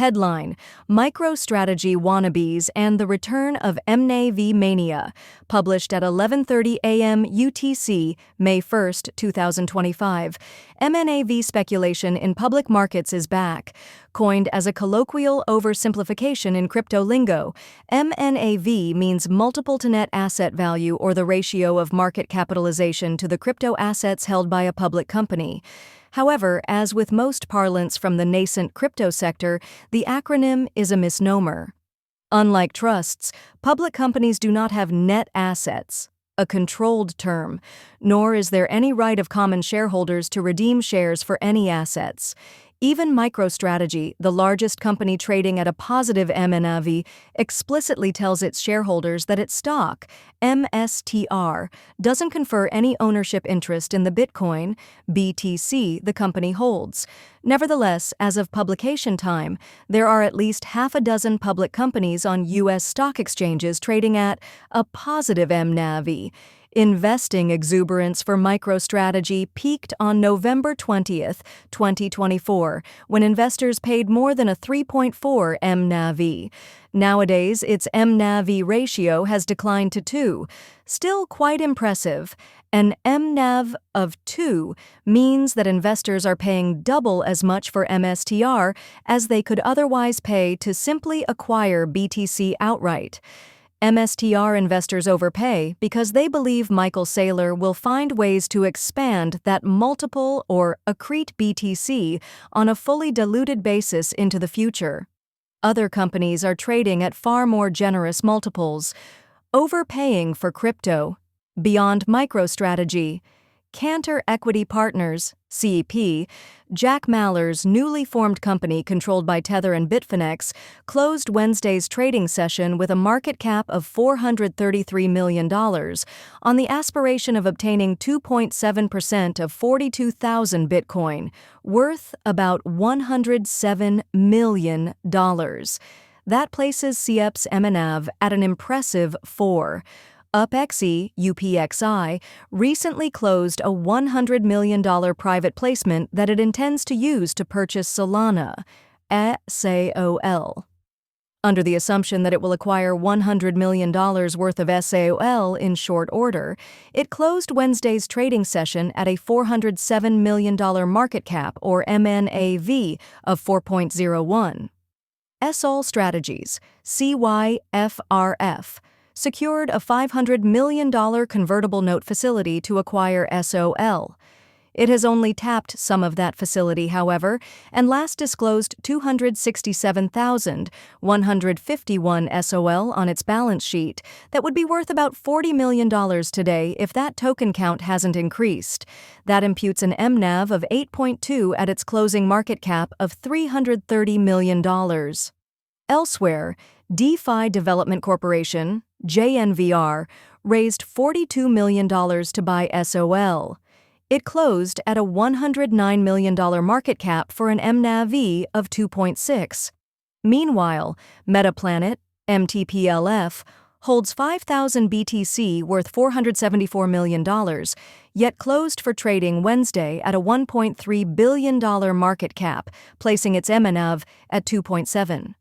Headline: MicroStrategy Wannabes and the Return of mNAV Mania, published at 11:30 a.m. UTC, May 1, 2025. mNAV speculation in public markets is back. Coined as a colloquial oversimplification in crypto lingo, mNAV means multiple to net asset value, or the ratio of market capitalization to the crypto assets held by a public company. However, as with most parlance from the nascent crypto sector, the acronym is a misnomer. Unlike trusts, public companies do not have net assets, a controlled term, nor is there any right of common shareholders to redeem shares for any assets. Even MicroStrategy, the largest company trading at a positive mNAV, explicitly tells its shareholders that its stock, MSTR, doesn't confer any ownership interest in the Bitcoin, BTC, the company holds. Nevertheless, as of publication time, there are at least half a dozen public companies on U.S. stock exchanges trading at a positive mNAV. Investing exuberance for MicroStrategy peaked on November 20, 2024, when investors paid more than a 3.4 mNAV. Nowadays, its mNAV ratio has declined to 2. Still quite impressive. An mNAV of 2 means that investors are paying double as much for MSTR as they could otherwise pay to simply acquire BTC outright. MSTR investors overpay because they believe Michael Saylor will find ways to expand that multiple or accrete BTC on a fully diluted basis into the future. Other companies are trading at far more generous multiples, overpaying for crypto. Beyond MicroStrategy, Cantor Equity Partners, CEP, Jack Mallers' newly formed company controlled by Tether and Bitfinex, closed Wednesday's trading session with a market cap of $433 million on the aspiration of obtaining 2.7% of 42,000 Bitcoin, worth about $107 million. That places CEP's mNAV at an impressive 4. UpXi, UPXI, recently closed a $100 million private placement that it intends to use to purchase Solana, SOL. Under the assumption that it will acquire $100 million worth of SOL in short order, it closed Wednesday's trading session at a $407 million market cap, or mNAV, of 4.01. SOL Strategies, CYFRF, secured a $500 million convertible note facility to acquire SOL. It has only tapped some of that facility, however, and last disclosed 267,151 SOL on its balance sheet that would be worth about $40 million today if that token count hasn't increased. That imputes an mNAV of 8.2 at its closing market cap of $330 million. Elsewhere, DeFi Development Corporation, JNVR, raised $42 million to buy SOL. It closed at a $109 million market cap for an mNAV of 2.6. Meanwhile, Metaplanet, MTPLF, holds 5,000 BTC worth $474 million, yet closed for trading Wednesday at a $1.3 billion market cap, placing its mNAV at 2.7.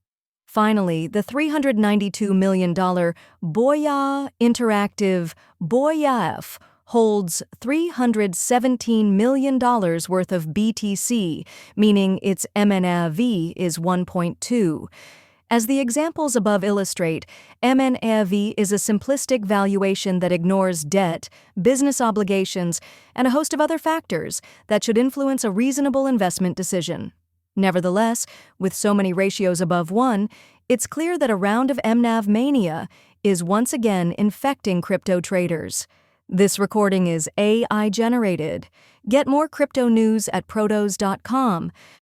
Finally, the $392 million Boya Interactive Boyaf holds $317 million worth of BTC, meaning its mNAV is 1.2. As the examples above illustrate, mNAV is a simplistic valuation that ignores debt, business obligations, and a host of other factors that should influence a reasonable investment decision. Nevertheless, with so many ratios above 1, it's clear that a round of mNAV mania is once again infecting crypto traders. This recording is AI generated. Get more crypto news at protos.com.